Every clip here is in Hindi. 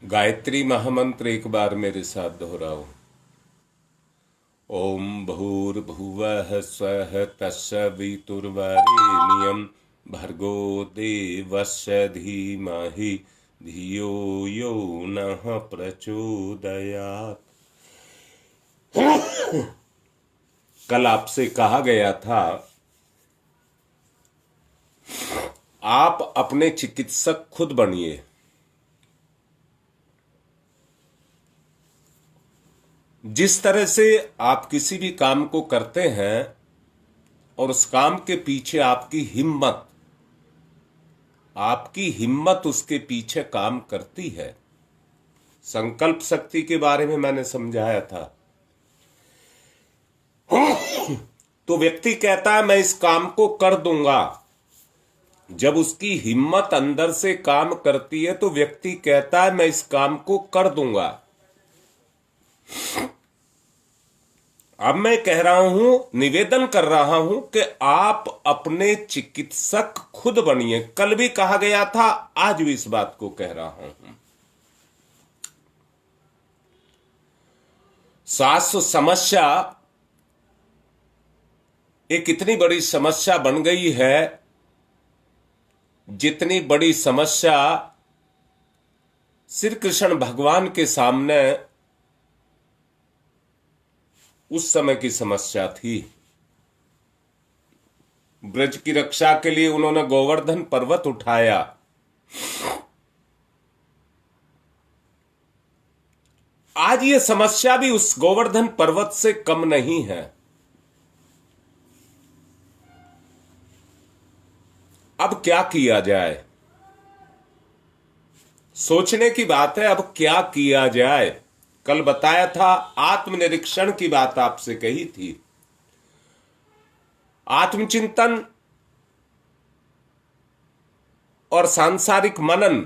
गायत्री महामंत्र एक बार मेरे साथ दोहराओ। ओम भूर्भुवः स्वः तत्सवितुर्वरेण्यं भर्गो देवस्य धीमहि धियो यो नः प्रचोदयात्। कल आपसे कहा गया था आप अपने चिकित्सक खुद बनिए। जिस तरह से आप किसी भी काम को करते हैं और उस काम के पीछे आपकी हिम्मत उसके पीछे काम करती है। संकल्प शक्ति के बारे में मैंने समझाया था। तो व्यक्ति कहता है मैं इस काम को कर दूंगा। जब उसकी हिम्मत अंदर से काम करती है तो व्यक्ति कहता है मैं इस काम को कर दूंगा। अब मैं कह रहा हूं, निवेदन कर रहा हूं कि आप अपने चिकित्सक खुद बनिए। कल भी कहा गया था, आज भी इस बात को कह रहा हूं। स्वास्थ्य समस्या एक इतनी बड़ी समस्या बन गई है, जितनी बड़ी समस्या श्री कृष्ण भगवान के सामने उस समय की समस्या थी। ब्रज की रक्षा के लिए उन्होंने गोवर्धन पर्वत उठाया। आज ये समस्या भी उस गोवर्धन पर्वत से कम नहीं है। अब क्या किया जाए, सोचने की बात है। अब क्या किया जाए? कल बताया था, आत्मनिरीक्षण की बात आपसे कही थी। आत्मचिंतन और सांसारिक मनन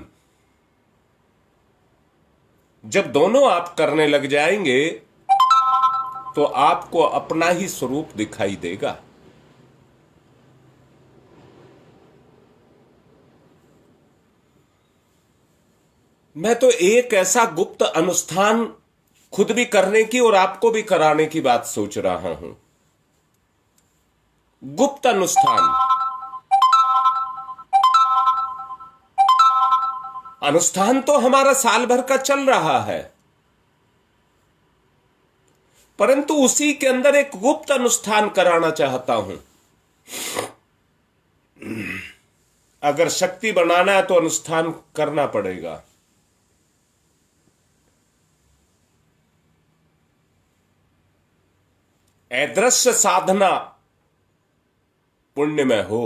जब दोनों आप करने लग जाएंगे तो आपको अपना ही स्वरूप दिखाई देगा। मैं तो एक ऐसा गुप्त अनुष्ठान खुद भी करने की और आपको भी कराने की बात सोच रहा हूं। गुप्त अनुष्ठान तो हमारा साल भर का चल रहा है, परंतु उसी के अंदर एक गुप्त अनुष्ठान कराना चाहता हूं। अगर शक्ति बनाना है तो अनुष्ठान करना पड़ेगा। अदृश्य साधना पुण्य में हो।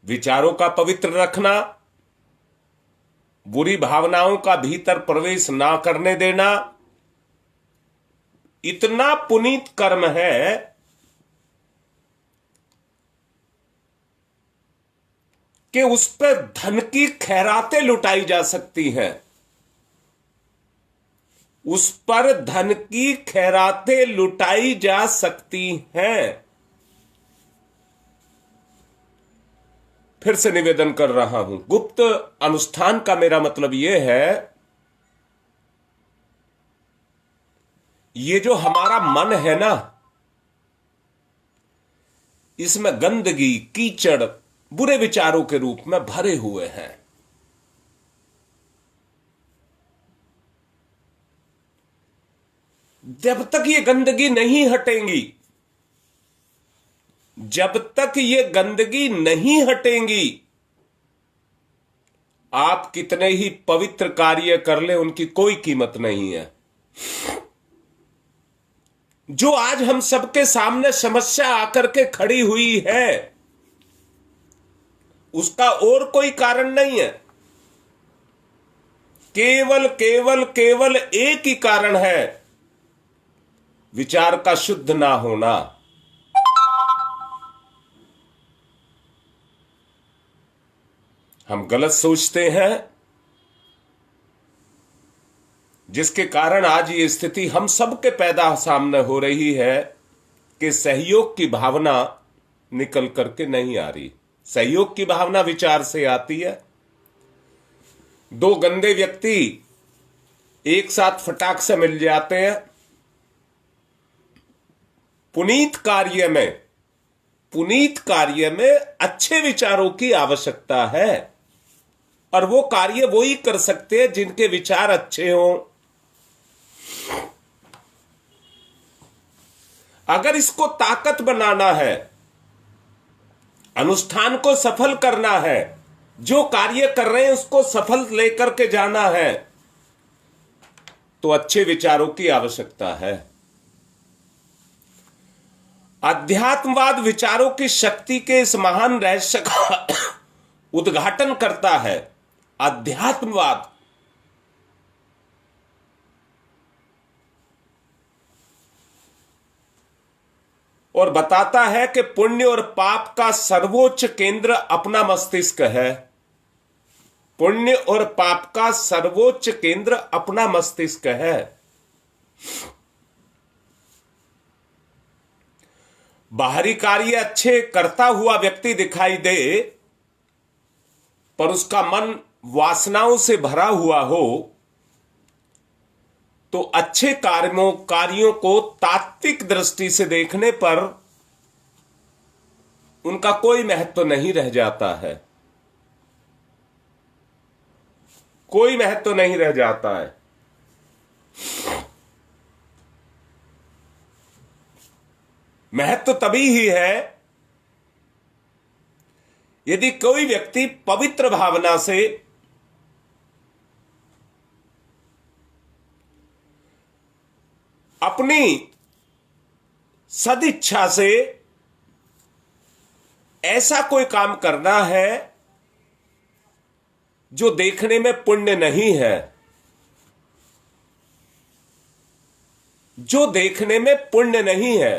विचारों का पवित्र रखना, बुरी भावनाओं का भीतर प्रवेश ना करने देना, इतना पुनीत कर्म है कि उस पर धन की खैरातें लुटाई जा सकती हैं। उस पर धन की खैरातें लुटाई जा सकती हैं। फिर से निवेदन कर रहा हूं, गुप्त अनुष्ठान का मेरा मतलब यह है, ये जो हमारा मन है ना, इसमें गंदगी, कीचड़, बुरे विचारों के रूप में भरे हुए हैं। जब तक ये गंदगी नहीं हटेंगी, जब तक ये गंदगी नहीं हटेंगी, आप कितने ही पवित्र कार्य कर ले, उनकी कोई कीमत नहीं है। जो आज हम सबके सामने समस्या आकर के खड़ी हुई है, उसका और कोई कारण नहीं है। केवल केवल केवल एक ही कारण है, विचार का शुद्ध ना होना। हम गलत सोचते हैं, जिसके कारण आज ये स्थिति हम सबके पैदा सामने हो रही है कि सहयोग की भावना निकल करके नहीं आ रही। सहयोग की भावना विचार से आती है, दो गंदे व्यक्ति एक साथ फटाक से मिल जाते हैं। पुनीत कार्य में अच्छे विचारों की आवश्यकता है, और वो कार्य वो ही कर सकते हैं जिनके विचार अच्छे हों। अगर इसको ताकत बनाना है, अनुष्ठान को सफल करना है, जो कार्य कर रहे हैं उसको सफल लेकर के जाना है, तो अच्छे विचारों की आवश्यकता है। अध्यात्मवाद विचारों की शक्ति के इस महान रहस्य का उद्घाटन करता है। अध्यात्मवाद और बताता है कि पुण्य और पाप का सर्वोच्च केंद्र अपना मस्तिष्क है। पुण्य और पाप का सर्वोच्च केंद्र अपना मस्तिष्क है। बाहरी कार्य अच्छे करता हुआ व्यक्ति दिखाई दे, पर उसका मन वासनाओं से भरा हुआ हो, तो अच्छे कार्यों को तात्विक दृष्टि से देखने पर उनका कोई महत्व नहीं रह जाता है। कोई महत्व नहीं रह जाता है। महत्व तभी ही है यदि कोई व्यक्ति पवित्र भावना से अपनी सदिच्छा से ऐसा कोई काम करना है जो देखने में पुण्य नहीं है, जो देखने में पुण्य नहीं है,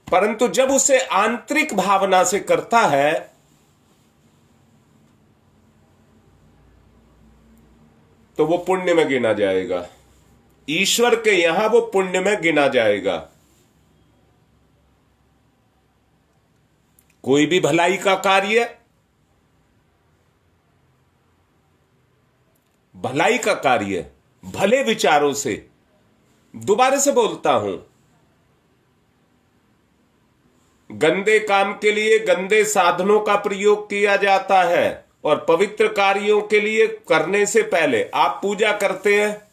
परंतु जब उसे आंतरिक भावना से करता है तो वो पुण्य में गिना जाएगा। ईश्वर के यहां वो पुण्य में गिना जाएगा। कोई भी भलाई का कार्य, भलाई का कार्य भले विचारों से, दोबारा से बोलता हूं, गंदे काम के लिए गंदे साधनों का प्रयोग किया जाता है, और पवित्र कार्यों के लिए करने से पहले आप पूजा करते हैं,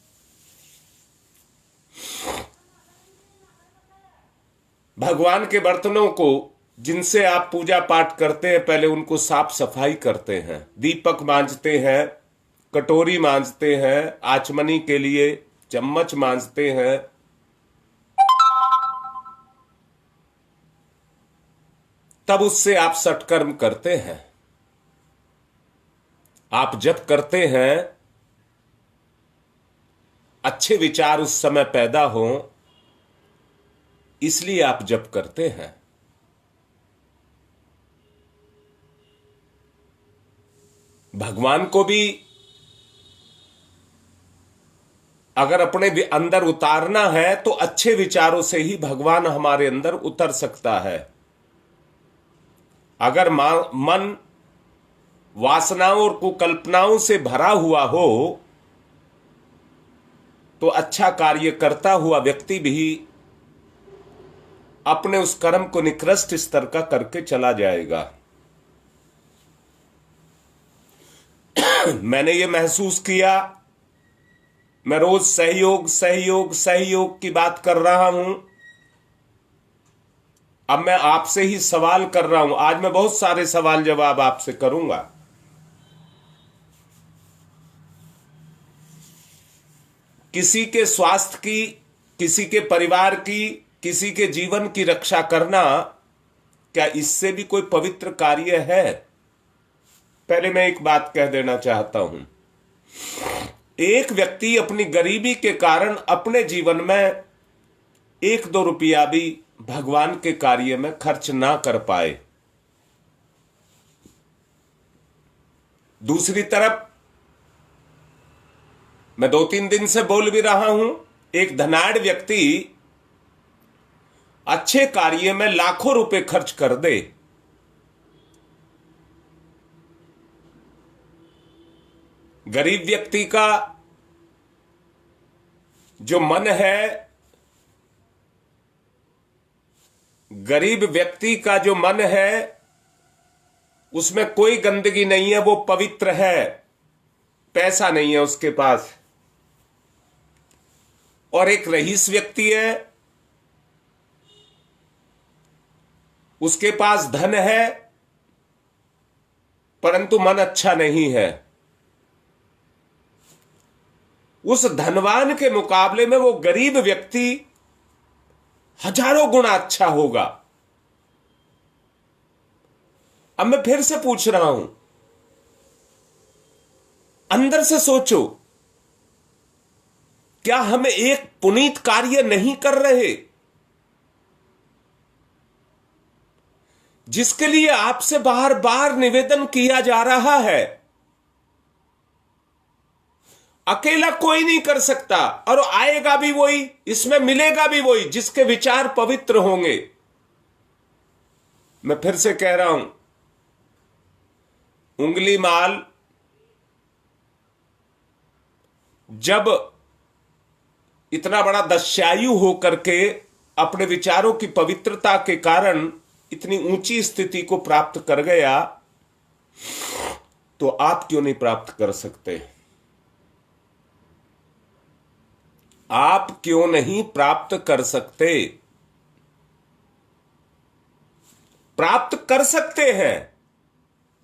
भगवान के बर्तनों को जिनसे आप पूजा पाठ करते हैं पहले उनको साफ सफाई करते हैं, दीपक मांजते हैं, कटोरी मांजते हैं, आचमनी के लिए चम्मच मांजते हैं, तब उससे आप सत्कर्म करते हैं। आप जप करते हैं, अच्छे विचार उस समय पैदा हो, इसलिए आप जप करते हैं। भगवान को भी अगर अपने भी अंदर उतारना है तो अच्छे विचारों से ही भगवान हमारे अंदर उतर सकता है। अगर मन वासनाओं और कुकल्पनाओं से भरा हुआ हो तो अच्छा कार्य करता हुआ व्यक्ति भी अपने उस कर्म को निकृष्ट स्तर का करके चला जाएगा। मैंने ये महसूस किया, मैं रोज सहयोग सहयोग सहयोग की बात कर रहा हूं। अब मैं आपसे ही सवाल कर रहा हूं। आज मैं बहुत सारे सवाल जवाब आपसे करूंगा। किसी के स्वास्थ्य की, किसी के परिवार की, किसी के जीवन की रक्षा करना, क्या इससे भी कोई पवित्र कार्य है? पहले मैं एक बात कह देना चाहता हूं। एक व्यक्ति अपनी गरीबी के कारण अपने जीवन में 1-2 रुपया भी भगवान के कार्य में खर्च ना कर पाए। दूसरी तरफ मैं 2-3 दिन से बोल भी रहा हूं, एक धनाढ़ व्यक्ति अच्छे कार्य में लाखों रुपए खर्च कर दे, गरीब व्यक्ति का जो मन है, गरीब व्यक्ति का जो मन है उसमें कोई गंदगी नहीं है, वो पवित्र है। पैसा नहीं है उसके पास। और एक रईस व्यक्ति है, उसके पास धन है परंतु मन अच्छा नहीं है। उस धनवान के मुकाबले में वो गरीब व्यक्ति हजारों गुना अच्छा होगा। अब मैं फिर से पूछ रहा हूं, अंदर से सोचो, क्या हम एक पुनीत कार्य नहीं कर रहे जिसके लिए आपसे बार बार निवेदन किया जा रहा है? अकेला कोई नहीं कर सकता, और आएगा भी वही, इसमें मिलेगा भी वही जिसके विचार पवित्र होंगे। मैं फिर से कह रहा हूं, उंगली माल जब इतना बड़ा दस्यायु होकर के अपने विचारों की पवित्रता के कारण इतनी ऊंची स्थिति को प्राप्त कर गया, तो आप क्यों नहीं प्राप्त कर सकते? आप क्यों नहीं प्राप्त कर सकते? प्राप्त कर सकते हैं,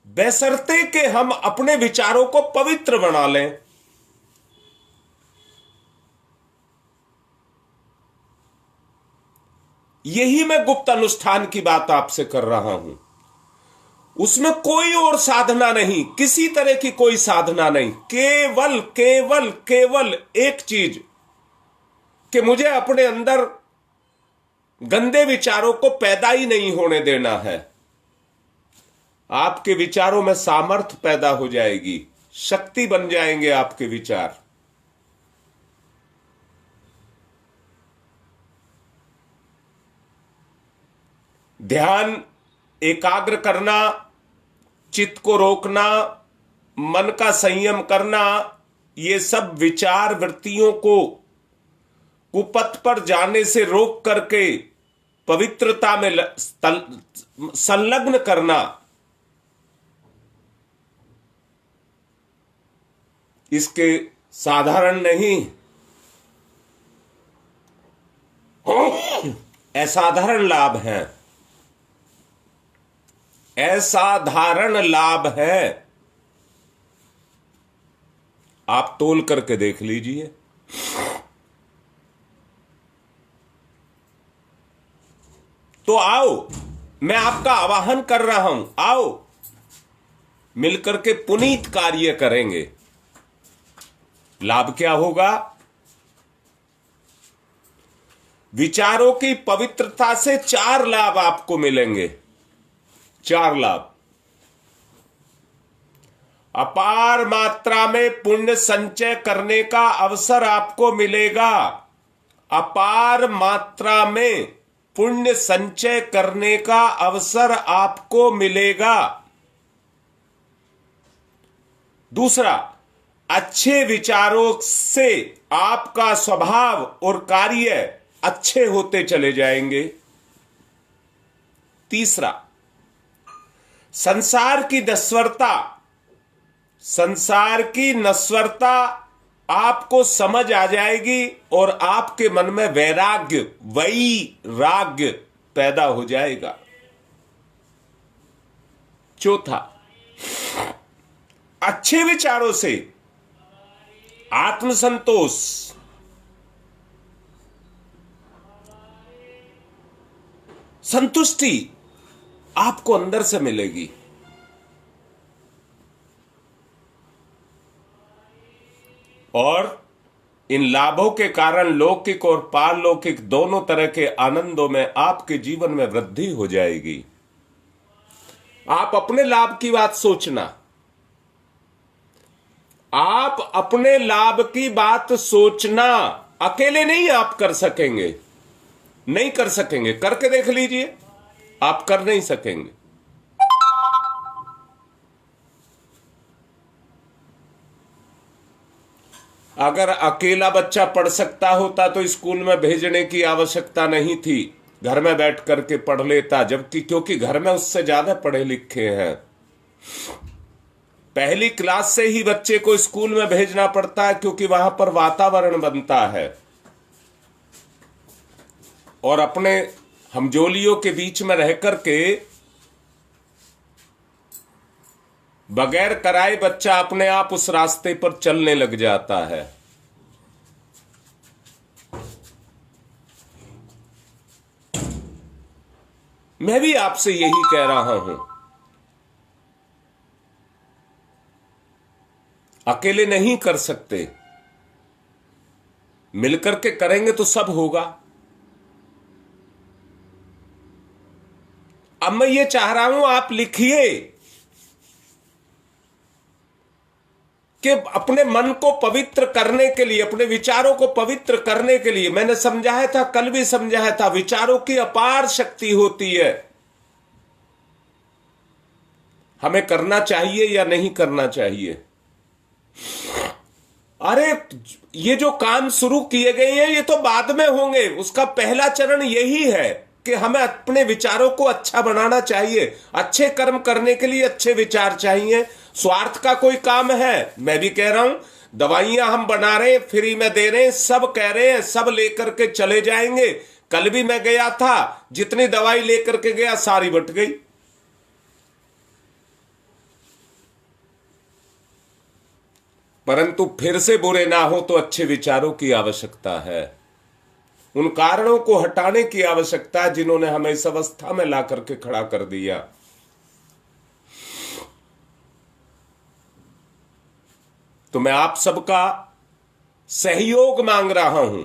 बशर्ते कि हम अपने विचारों को पवित्र बना लें। यही मैं गुप्त अनुष्ठान की बात आपसे कर रहा हूं। उसमें कोई और साधना नहीं, किसी तरह की कोई साधना नहीं, केवल केवल केवल एक चीज कि मुझे अपने अंदर गंदे विचारों को पैदा ही नहीं होने देना है। आपके विचारों में सामर्थ्य पैदा हो जाएगी, शक्ति बन जाएंगे आपके विचार। ध्यान एकाग्र करना, चित्त को रोकना, मन का संयम करना, ये सब विचार वृत्तियों को कुपथ पर जाने से रोक करके पवित्रता में संलग्न करना, इसके साधारण नहीं, असाधारण लाभ हैं। असाधारण लाभ है। आप तोल करके देख लीजिए। तो आओ, मैं आपका आवाहन कर रहा हूं, आओ मिलकर के पुनीत कार्य करेंगे। लाभ क्या होगा? विचारों की पवित्रता से 4 लाभ आपको मिलेंगे। 4 लाभ। अपार मात्रा में पुण्य संचय करने का अवसर आपको मिलेगा। अपार मात्रा में पुण्य संचय करने का अवसर आपको मिलेगा। दूसरा, अच्छे विचारों से आपका स्वभाव और कार्य अच्छे होते चले जाएंगे। तीसरा, संसार की नश्वरता आपको समझ आ जाएगी और आपके मन में वैराग्य पैदा हो जाएगा। चौथा, अच्छे विचारों से आत्मसंतोष, संतुष्टि आपको अंदर से मिलेगी। और इन लाभों के कारण लौकिक और पारलौकिक दोनों तरह के आनंदों में आपके जीवन में वृद्धि हो जाएगी। आप अपने लाभ की बात सोचना। आप अपने लाभ की बात सोचना। अकेले नहीं आप कर सकेंगे, नहीं कर सकेंगे। करके देख लीजिए, आप कर नहीं सकेंगे। अगर अकेला बच्चा पढ़ सकता होता तो स्कूल में भेजने की आवश्यकता नहीं थी, घर में बैठ करके पढ़ लेता, जबकि क्योंकि घर में उससे ज्यादा पढ़े लिखे हैं। पहली क्लास से ही बच्चे को स्कूल में भेजना पड़ता है, क्योंकि वहां पर वातावरण बनता है और अपने हमजोलियों के बीच में रह करके बगैर कराए बच्चा अपने आप उस रास्ते पर चलने लग जाता है। मैं भी आपसे यही कह रहा हूं, अकेले नहीं कर सकते, मिलकर के करेंगे तो सब होगा। अब मैं ये चाह रहा हूं आप लिखिए कि अपने मन को पवित्र करने के लिए, अपने विचारों को पवित्र करने के लिए, मैंने समझाया था, कल भी समझाया था, विचारों की अपार शक्ति होती है। हमें करना चाहिए या नहीं करना चाहिए। अरे ये जो काम शुरू किए गए हैं ये तो बाद में होंगे, उसका पहला चरण यही है कि हमें अपने विचारों को अच्छा बनाना चाहिए। अच्छे कर्म करने के लिए अच्छे विचार चाहिए। स्वार्थ का कोई काम है? मैं भी कह रहा हूं, दवाइयां हम बना रहे हैं, फ्री में दे रहे हैं, सब कह रहे हैं, सब लेकर के चले जाएंगे। कल भी मैं गया था, जितनी दवाई लेकर के गया सारी बट गई। परंतु फिर से बुरे ना हो तो अच्छे विचारों की आवश्यकता है। उन कारणों को हटाने की आवश्यकता है जिन्होंने हमें इस अवस्था में ला करके खड़ा कर दिया। तो मैं आप सबका सहयोग मांग रहा हूं।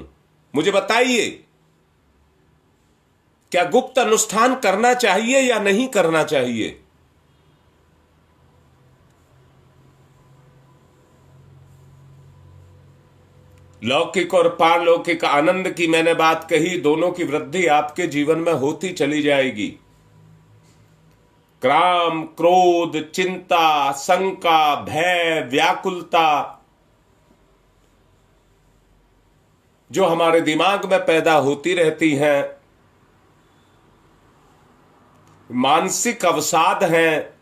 मुझे बताइए, क्या गुप्त अनुष्ठान करना चाहिए या नहीं करना चाहिए? लौकिक और पारलौकिक आनंद की मैंने बात कही, दोनों की वृद्धि आपके जीवन में होती चली जाएगी। क्राम, क्रोध, चिंता, शंका, भय, व्याकुलता जो हमारे दिमाग में पैदा होती रहती हैं, मानसिक अवसाद हैं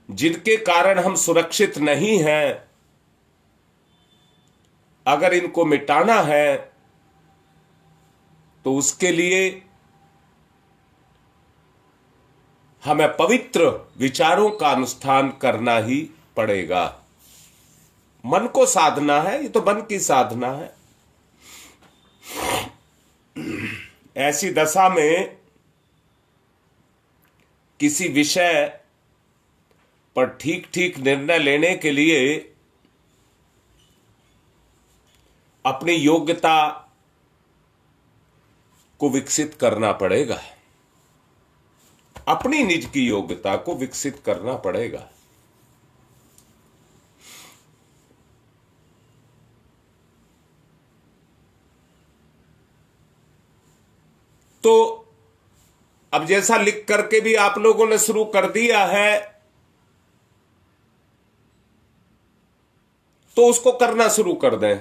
जिनके कारण हम सुरक्षित नहीं हैं, अगर इनको मिटाना है तो उसके लिए हमें पवित्र विचारों का अनुष्ठान करना ही पड़ेगा। मन को साधना है, ये तो मन की साधना है। ऐसी दशा में किसी विषय पर ठीक ठीक निर्णय लेने के लिए अपनी योग्यता को विकसित करना पड़ेगा, अपनी निज की योग्यता को विकसित करना पड़ेगा। तो अब जैसा लिख करके भी आप लोगों ने शुरू कर दिया है, तो उसको करना शुरू कर दें।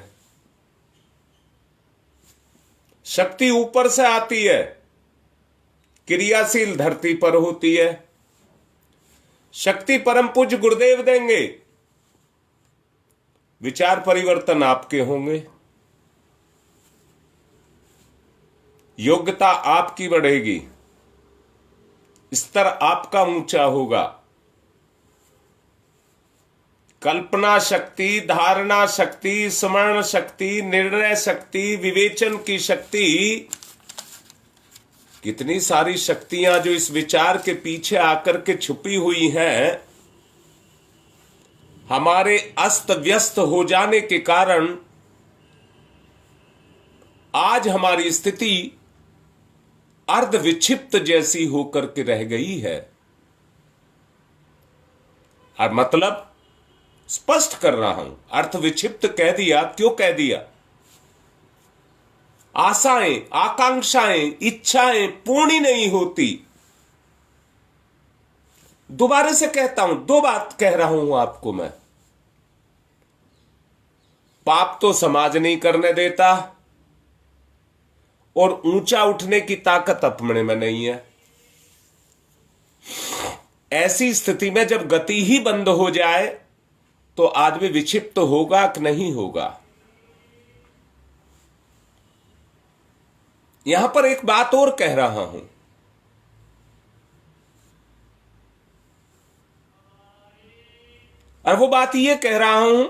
शक्ति ऊपर से आती है, क्रियाशील धरती पर होती है। शक्ति परम पूज्य गुरुदेव देंगे, विचार परिवर्तन आपके होंगे, योग्यता आपकी बढ़ेगी, स्तर आपका ऊंचा होगा। कल्पना शक्ति, धारणा शक्ति, स्मरण शक्ति, निर्णय शक्ति, विवेचन की शक्ति, कितनी सारी शक्तियां जो इस विचार के पीछे आकर के छुपी हुई हैं, हमारे अस्त व्यस्त हो जाने के कारण आज हमारी स्थिति अर्ध विक्षिप्त जैसी होकर के रह गई है। और मतलब स्पष्ट कर रहा हूं, अर्थ विक्षिप्त कह दिया, क्यों कह दिया? आशाएं, आकांक्षाएं, इच्छाएं पूर्ण ही नहीं होती। दोबारा से कहता हूं, दो बात कह रहा हूं आपको मैं। पाप तो समाज नहीं करने देता और ऊंचा उठने की ताकत अपने में नहीं है। ऐसी स्थिति में जब गति ही बंद हो जाए तो आदमी विक्षिप्त तो होगा कि नहीं होगा। यहां पर एक बात और कह रहा हूं, और वो बात ये कह रहा हूं,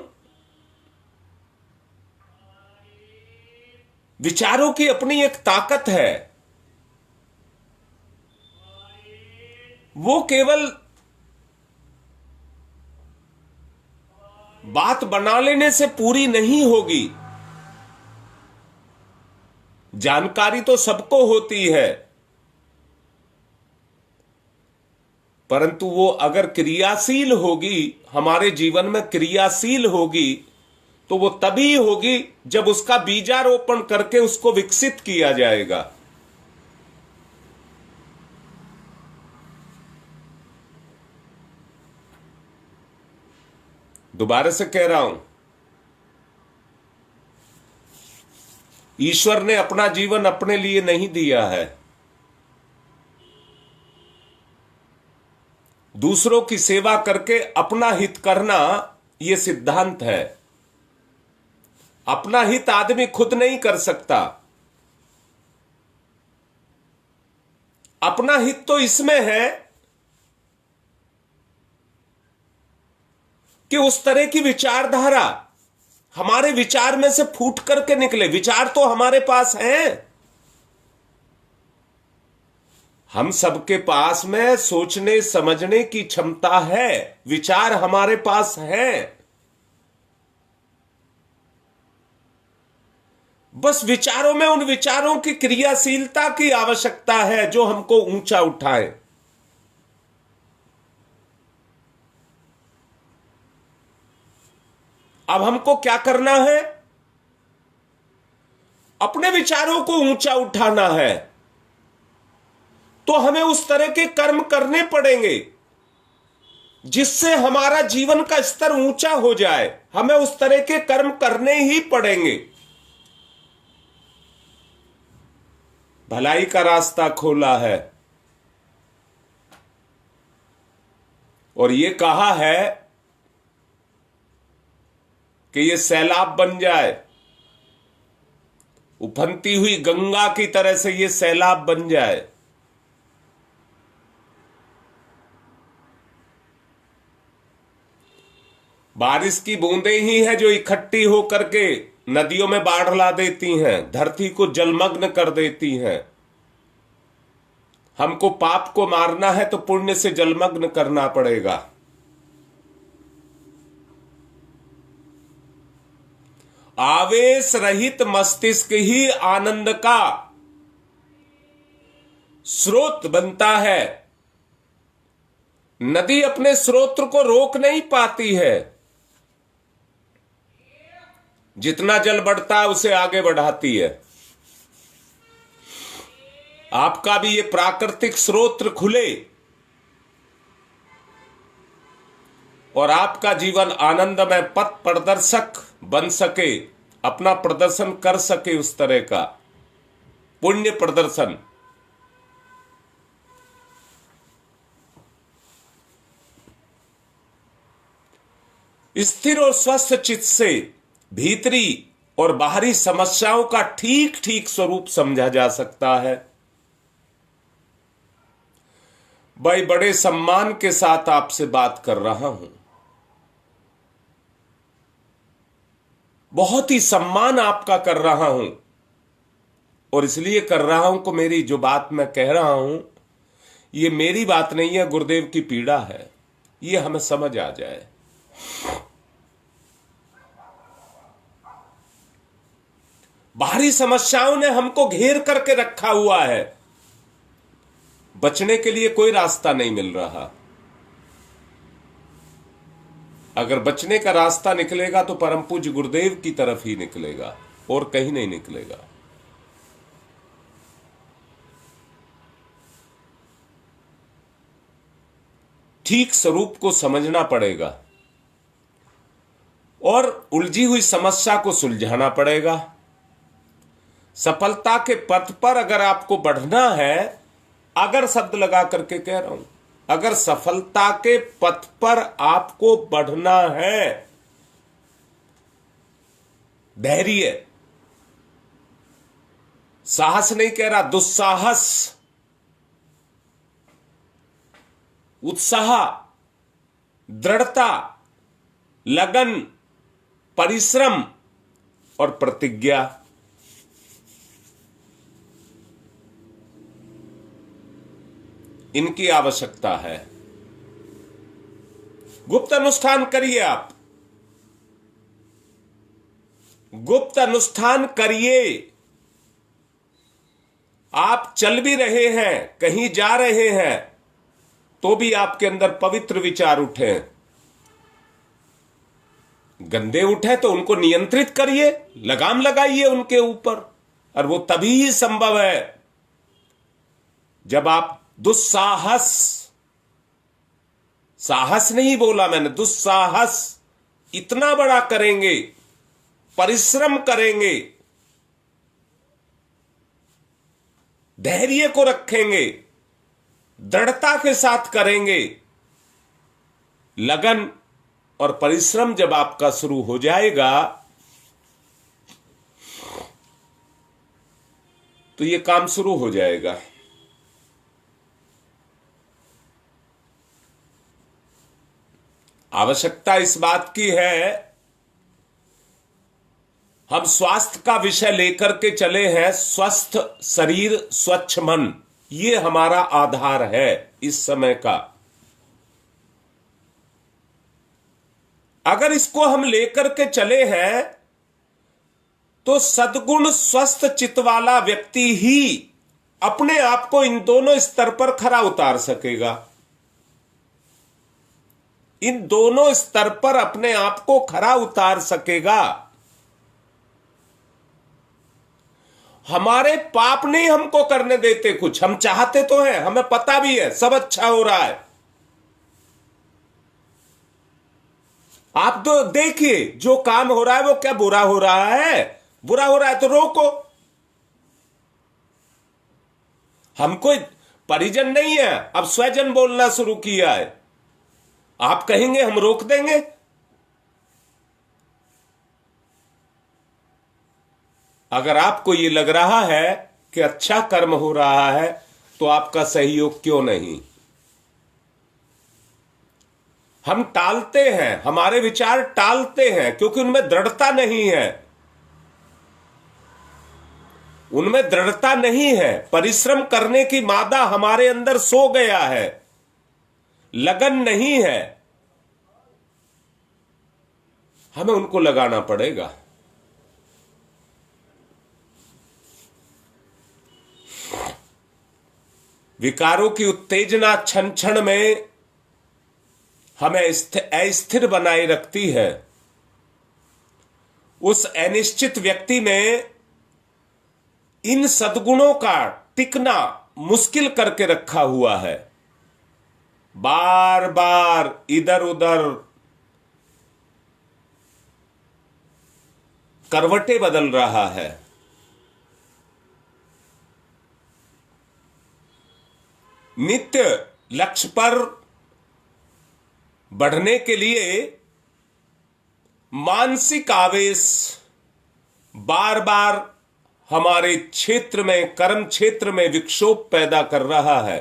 विचारों की अपनी एक ताकत है। वो केवल बात बना लेने से पूरी नहीं होगी। जानकारी तो सबको होती है, परंतु वो अगर क्रियाशील होगी, हमारे जीवन में क्रियाशील होगी, तो वो तभी होगी जब उसका बीजारोपण करके उसको विकसित किया जाएगा। दोबारा से कह रहा हूं, ईश्वर ने अपना जीवन अपने लिए नहीं दिया है। दूसरों की सेवा करके अपना हित करना यह सिद्धांत है। अपना हित आदमी खुद नहीं कर सकता। अपना हित तो इसमें है कि उस तरह की विचारधारा हमारे विचार में से फूट करके निकले। विचार तो हमारे पास हैं, हम सबके पास में सोचने समझने की क्षमता है, विचार हमारे पास है। बस विचारों में उन विचारों की क्रियाशीलता की आवश्यकता है जो हमको ऊंचा उठाए। अब हमको क्या करना है? अपने विचारों को ऊंचा उठाना है, तो हमें उस तरह के कर्म करने पड़ेंगे जिससे हमारा जीवन का स्तर ऊंचा हो जाए। हमें उस तरह के कर्म करने ही पड़ेंगे। भलाई का रास्ता खोला है और ये कहा है कि ये सैलाब बन जाए, उफनती हुई गंगा की तरह से ये सैलाब बन जाए। बारिश की बूंदें ही है जो इकट्ठी होकर के नदियों में बाढ़ ला देती हैं, धरती को जलमग्न कर देती हैं। हमको पाप को मारना है तो पुण्य से जलमग्न करना पड़ेगा। आवेश रहित मस्तिष्क ही आनंद का स्रोत बनता है। नदी अपने स्रोत को रोक नहीं पाती है, जितना जल बढ़ता है उसे आगे बढ़ाती है। आपका भी ये प्राकृतिक स्रोत खुले और आपका जीवन आनंदमय पथ प्रदर्शक बन सके, अपना प्रदर्शन कर सके, उस तरह का पुण्य प्रदर्शन। स्थिर और स्वस्थ चित्त से भीतरी और बाहरी समस्याओं का ठीक ठीक स्वरूप समझा जा सकता है। भाई, बड़े सम्मान के साथ आपसे बात कर रहा हूं, बहुत ही सम्मान आपका कर रहा हूं, और इसलिए कर रहा हूं कि मेरी जो बात मैं कह रहा हूं ये मेरी बात नहीं है, गुरुदेव की पीड़ा है, ये हमें समझ आ जाए। बाहरी समस्याओं ने हमको घेर करके रखा हुआ है, बचने के लिए कोई रास्ता नहीं मिल रहा। अगर बचने का रास्ता निकलेगा तो परम पूज्य गुरुदेव की तरफ ही निकलेगा और कहीं नहीं निकलेगा। ठीक स्वरूप को समझना पड़ेगा और उलझी हुई समस्या को सुलझाना पड़ेगा। सफलता के पथ पर अगर आपको बढ़ना है, अगर शब्द लगा करके कह रहा हूं, अगर सफलता के पथ पर आपको बढ़ना है, धैर्य, साहस नहीं कह रहा, दुस्साहस, उत्साह, दृढ़ता, लगन, परिश्रम और प्रतिज्ञा, इनकी आवश्यकता है। गुप्त अनुष्ठान करिए, आप गुप्त अनुष्ठान करिए। आप चल भी रहे हैं, कहीं जा रहे हैं, तो भी आपके अंदर पवित्र विचार उठे, गंदे उठे तो उनको नियंत्रित करिए, लगाम लगाइए उनके ऊपर। और वो तभी ही संभव है जब आप दुस्साहस, साहस नहीं बोला मैंने, दुस्साहस इतना बड़ा करेंगे, परिश्रम करेंगे, धैर्य को रखेंगे, दृढ़ता के साथ करेंगे। लगन और परिश्रम जब आपका शुरू हो जाएगा तो यह काम शुरू हो जाएगा। आवश्यकता इस बात की है, हम स्वास्थ्य का विषय लेकर के चले हैं, स्वस्थ शरीर स्वच्छ मन, ये हमारा आधार है इस समय का। अगर इसको हम लेकर के चले हैं तो सद्गुण स्वस्थ चित्त वाला व्यक्ति ही अपने आप को इन दोनों स्तर पर खरा उतार सकेगा। इन दोनों स्तर पर अपने आप को खरा उतार सकेगा। हमारे पाप नहीं हमको करने देते कुछ, हम चाहते तो हैं, हमें पता भी है सब अच्छा हो रहा है। आप तो देखिए जो काम हो रहा है वो क्या बुरा हो रहा है, बुरा हो रहा है तो रोको। हमको परिजन नहीं है, अब स्वजन बोलना शुरू किया है। आप कहेंगे हम रोक देंगे? अगर आपको यह लग रहा है कि अच्छा कर्म हो रहा है तो आपका सहयोग क्यों नहीं? हम टालते हैं, हमारे विचार टालते हैं क्योंकि उनमें दृढ़ता नहीं है, उनमें दृढ़ता नहीं है। परिश्रम करने की मादा हमारे अंदर सो गया है, लगन नहीं है, हमें उनको लगाना पड़ेगा। विकारों की उत्तेजना क्षण क्षण में हमें अस्थिर बनाए रखती है। उस अनिश्चित व्यक्ति में इन सद्गुणों का टिकना मुश्किल करके रखा हुआ है। बार बार इधर उधर करवटें बदल रहा है। नित्य लक्ष्य पर बढ़ने के लिए मानसिक आवेश बार बार हमारे क्षेत्र में, कर्म क्षेत्र में विक्षोभ पैदा कर रहा है।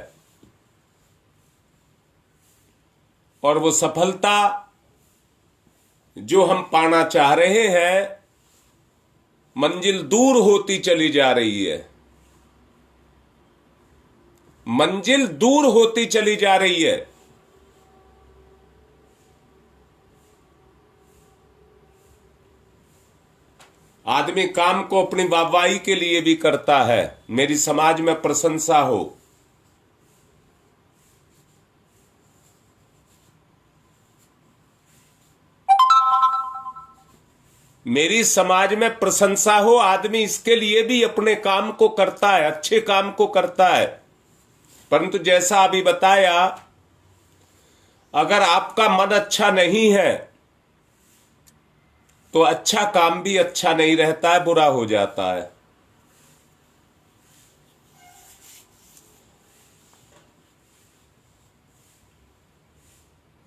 और वो सफलता जो हम पाना चाह रहे हैं, मंजिल दूर होती चली जा रही है, मंजिल दूर होती चली जा रही है। आदमी काम को अपनी वाहवाही के लिए भी करता है, मेरी समाज में प्रशंसा हो। मेरी समाज में प्रशंसा हो, आदमी इसके लिए भी अपने काम को करता है, अच्छे काम को करता है। परंतु जैसा अभी बताया, अगर आपका मन अच्छा नहीं है, तो अच्छा काम भी अच्छा नहीं रहता है, बुरा हो जाता है।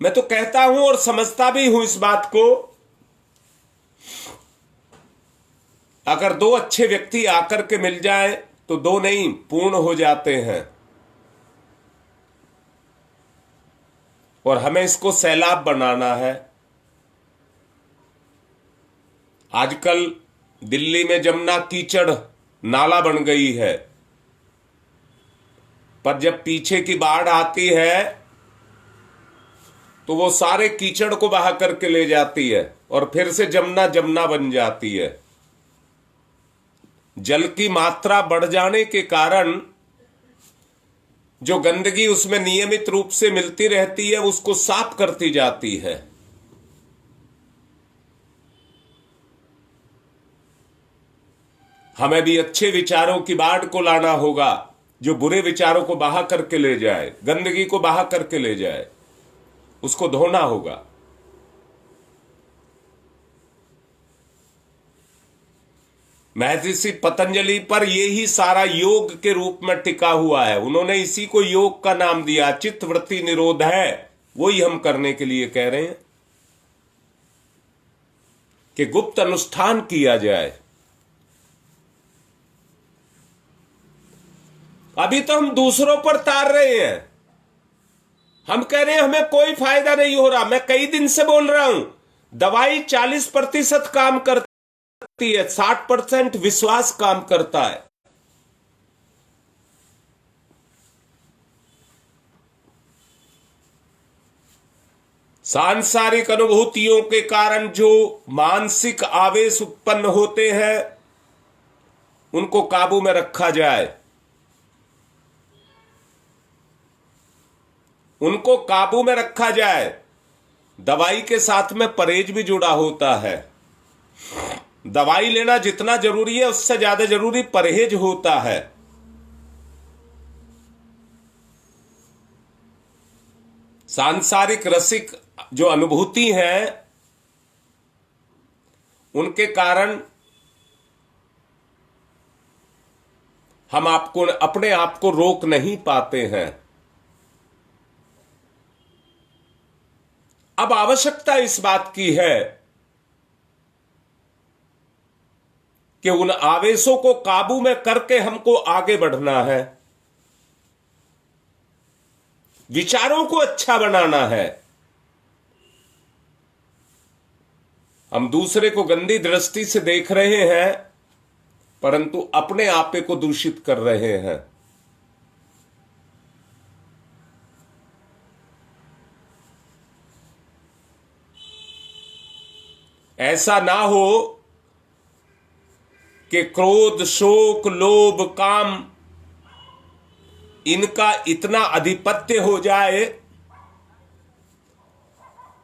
मैं तो कहता हूं और समझता भी हूं इस बात को, अगर दो अच्छे व्यक्ति आकर के मिल जाए तो दो नहीं पूर्ण हो जाते हैं। और हमें इसको सैलाब बनाना है। आजकल दिल्ली में जमुना कीचड़ नाला बन गई है, पर जब पीछे की बाढ़ आती है तो वो सारे कीचड़ को बहा करके ले जाती है और फिर से जमुना जमुना बन जाती है। जल की मात्रा बढ़ जाने के कारण जो गंदगी उसमें नियमित रूप से मिलती रहती है उसको साफ करती जाती है। हमें भी अच्छे विचारों की बाढ़ को लाना होगा, जो बुरे विचारों को बहा करके ले जाए, गंदगी को बहा करके ले जाए, उसको धोना होगा। महर्षि पतंजलि पर यही सारा योग के रूप में टिका हुआ है। उन्होंने इसी को योग का नाम दिया। चित्त वृत्ति निरोध है, वही हम करने के लिए कह रहे हैं कि गुप्त अनुष्ठान किया जाए। अभी तो हम दूसरों पर तार रहे हैं। हम कह रहे हैं हमें कोई फायदा नहीं हो रहा। मैं कई दिन से बोल रहा हूं, दवाई 40% काम करती है, 60% विश्वास काम करता है। सांसारिक अनुभूतियों के कारण जो मानसिक आवेश उत्पन्न होते हैं उनको काबू में रखा जाए। उनको काबू में रखा जाए। दवाई के साथ में परहेज भी जुड़ा होता है। दवाई लेना जितना जरूरी है उससे ज्यादा जरूरी परहेज होता है। सांसारिक रसिक जो अनुभूति है उनके कारण हम आपको अपने आप को रोक नहीं पाते हैं। अब आवश्यकता इस बात की है कि उन आवेशों को काबू में करके हमको आगे बढ़ना है, विचारों को अच्छा बनाना है। हम दूसरे को गंदी दृष्टि से देख रहे हैं परंतु अपने आपे को दूषित कर रहे हैं। ऐसा ना हो कि क्रोध, शोक, लोभ, काम इनका इतना अधिपत्य हो जाए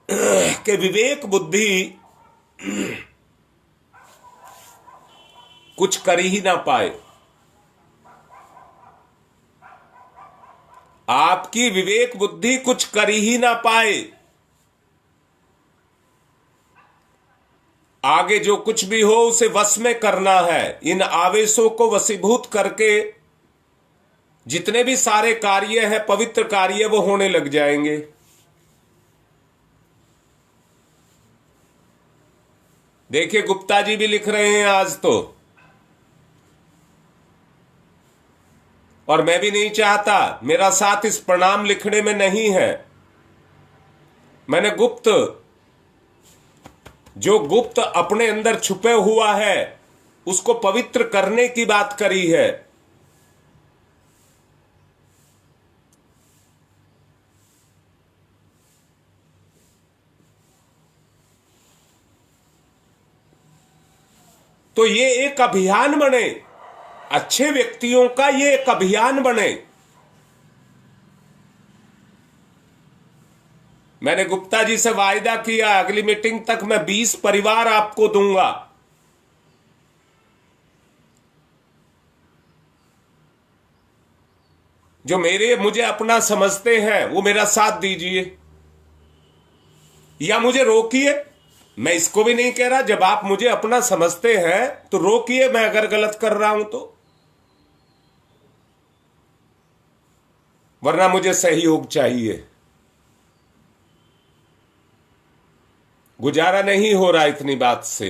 कि विवेक बुद्धि कुछ कर ही ना पाए। आपकी विवेक बुद्धि कुछ कर ही ना पाए। आगे जो कुछ भी हो उसे वश में करना है। इन आवेशों को वशीभूत करके जितने भी सारे कार्य हैं, पवित्र कार्य, वो होने लग जाएंगे। देखिए गुप्ता जी भी लिख रहे हैं आज तो, और मैं भी नहीं चाहता, मेरा साथ इस प्रणाम लिखने में नहीं है। मैंने जो गुप्त अपने अंदर छुपे हुआ है उसको पवित्र करने की बात करी है। तो ये एक अभियान बने, अच्छे व्यक्तियों का ये एक अभियान बने। मैंने गुप्ता जी से वायदा किया अगली मीटिंग तक मैं 20 परिवार आपको दूंगा। जो मुझे अपना समझते हैं वो मेरा साथ दीजिए या मुझे रोकिए, मैं इसको भी नहीं कह रहा, जब आप मुझे अपना समझते हैं तो रोकिए, मैं अगर गलत कर रहा हूं तो, वरना मुझे सहयोग चाहिए। गुजारा नहीं हो रहा इतनी बात से,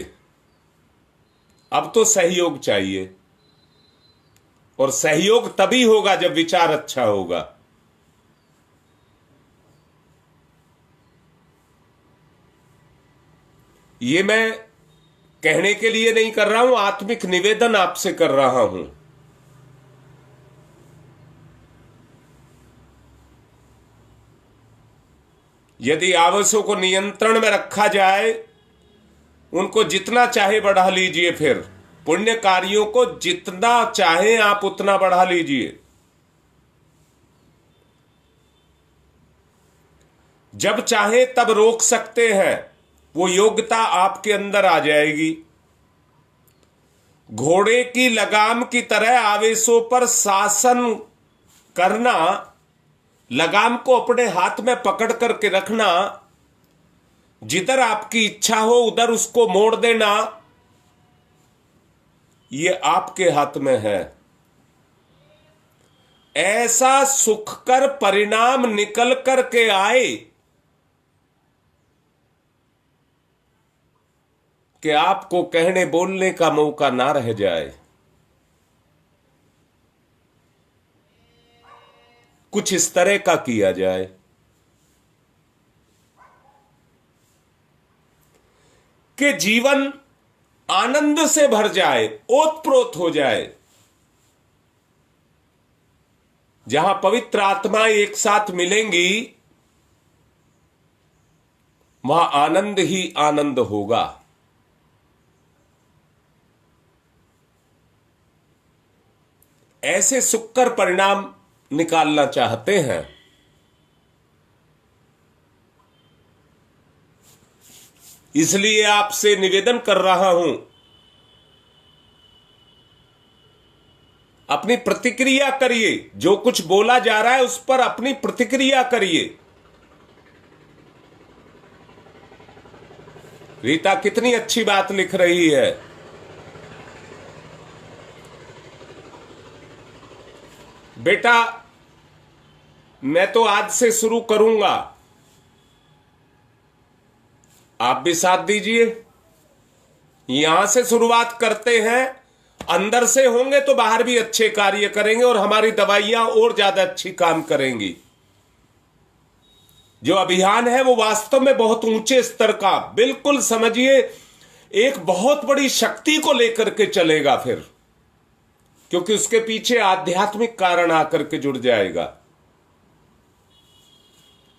अब तो सहयोग चाहिए, और सहयोग तभी होगा जब विचार अच्छा होगा। ये मैं कहने के लिए नहीं कर रहा हूं, आत्मिक निवेदन आपसे कर रहा हूं। यदि आवेशों को नियंत्रण में रखा जाए, उनको जितना चाहे बढ़ा लीजिए, फिर पुण्य कार्यों को जितना चाहे आप उतना बढ़ा लीजिए। जब चाहे तब रोक सकते हैं, वो योग्यता आपके अंदर आ जाएगी। घोड़े की लगाम की तरह आवेशों पर शासन करना, लगाम को अपने हाथ में पकड़ करके रखना, जिधर आपकी इच्छा हो उधर उसको मोड़ देना, ये आपके हाथ में है। ऐसा सुखकर परिणाम निकल करके आए कि आपको कहने बोलने का मौका ना रह जाए। कुछ इस तरह का किया जाए कि जीवन आनंद से भर जाए, ओतप्रोत हो जाए। जहां पवित्र आत्माएं एक साथ मिलेंगी, वहां आनंद ही आनंद होगा। ऐसे सुखकर परिणाम निकालना चाहते हैं, इसलिए आपसे निवेदन कर रहा हूं, अपनी प्रतिक्रिया करिए। जो कुछ बोला जा रहा है उस पर अपनी प्रतिक्रिया करिए। रीता कितनी अच्छी बात लिख रही है। बेटा, मैं तो आज से शुरू करूंगा, आप भी साथ दीजिए। यहां से शुरुआत करते हैं, अंदर से होंगे तो बाहर भी अच्छे कार्य करेंगे और हमारी दवाइयां और ज्यादा अच्छी काम करेंगी। जो अभियान है वो वास्तव में बहुत ऊंचे स्तर का, बिल्कुल समझिए एक बहुत बड़ी शक्ति को लेकर के चलेगा फिर, क्योंकि उसके पीछे आध्यात्मिक कारण आकर के जुड़ जाएगा।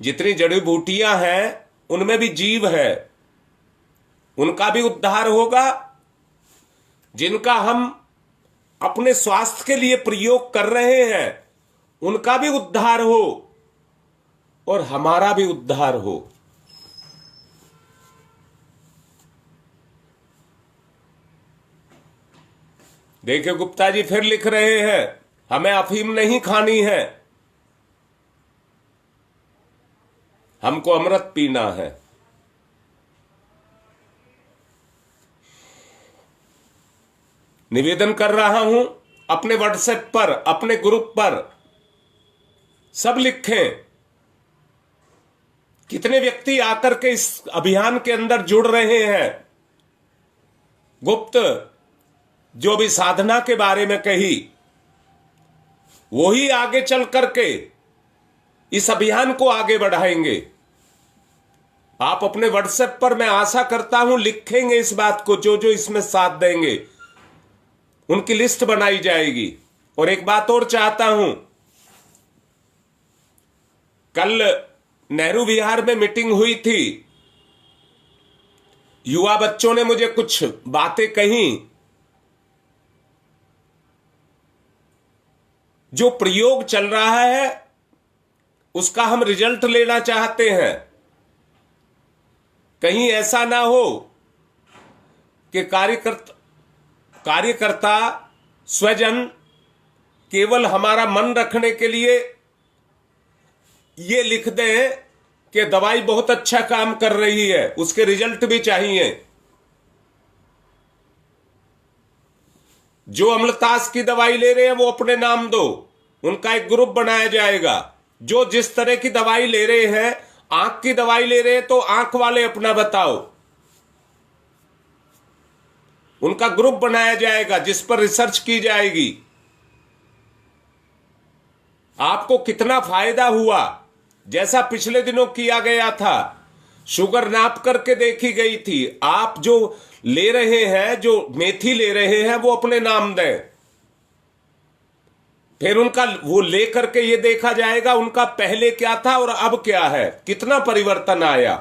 जितनी जड़ी बूटियां हैं उनमें भी जीव है, उनका भी उद्धार होगा। जिनका हम अपने स्वास्थ्य के लिए प्रयोग कर रहे हैं उनका भी उद्धार हो और हमारा भी उद्धार हो। देखिए गुप्ता जी फिर लिख रहे हैं, हमें अफीम नहीं खानी है, हमको अमृत पीना है। निवेदन कर रहा हूं, अपने व्हाट्सएप पर, अपने ग्रुप पर सब लिखें। कितने व्यक्ति आकर के इस अभियान के अंदर जुड़ रहे हैं। गुप्त जो भी साधना के बारे में कही, वो ही आगे चल करके इस अभियान को आगे बढ़ाएंगे। आप अपने व्हाट्सएप पर, मैं आशा करता हूं, लिखेंगे इस बात को। जो जो इसमें साथ देंगे उनकी लिस्ट बनाई जाएगी। और एक बात और चाहता हूं, कल नेहरू विहार में मीटिंग हुई थी, युवा बच्चों ने मुझे कुछ बातें कही। जो प्रयोग चल रहा है उसका हम रिजल्ट लेना चाहते हैं। कहीं ऐसा ना हो कि कार्यकर्ता स्वजन केवल हमारा मन रखने के लिए ये लिख दें कि दवाई बहुत अच्छा काम कर रही है, उसके रिजल्ट भी चाहिए। जो अम्लतास की दवाई ले रहे हैं वो अपने नाम दो, उनका एक ग्रुप बनाया जाएगा। जो जिस तरह की दवाई ले रहे हैं, आंख की दवाई ले रहे हैं तो आंख वाले अपना बताओ, उनका ग्रुप बनाया जाएगा जिस पर रिसर्च की जाएगी। आपको कितना फायदा हुआ, जैसा पिछले दिनों किया गया था, शुगर नाप करके देखी गई थी। आप जो ले रहे हैं, जो मेथी ले रहे हैं, वो अपने नाम दें, फिर उनका वो ले करके ये देखा जाएगा उनका पहले क्या था और अब क्या है, कितना परिवर्तन आया,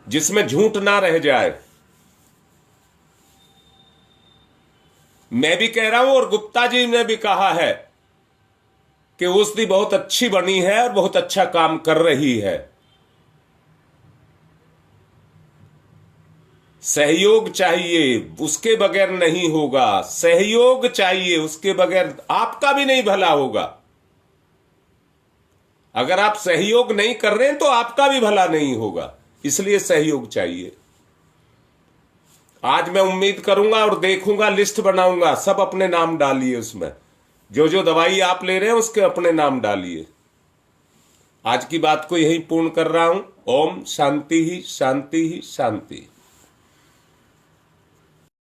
जिसमें झूठ ना रह जाए। मैं भी कह रहा हूं और गुप्ता जी ने भी कहा है कि औषधि बहुत अच्छी बनी है और बहुत अच्छा काम कर रही है। सहयोग चाहिए, उसके बगैर नहीं होगा। सहयोग चाहिए, उसके बगैर आपका भी नहीं भला होगा। अगर आप सहयोग नहीं कर रहे हैं तो आपका भी भला नहीं होगा, इसलिए सहयोग चाहिए। आज मैं उम्मीद करूंगा और देखूंगा, लिस्ट बनाऊंगा, सब अपने नाम डालिए उसमें, जो जो दवाई आप ले रहे हैं उसके अपने नाम डालिए। आज की बात को यही पूर्ण कर रहा हूं। ओम शांति ही शांति ही शांति।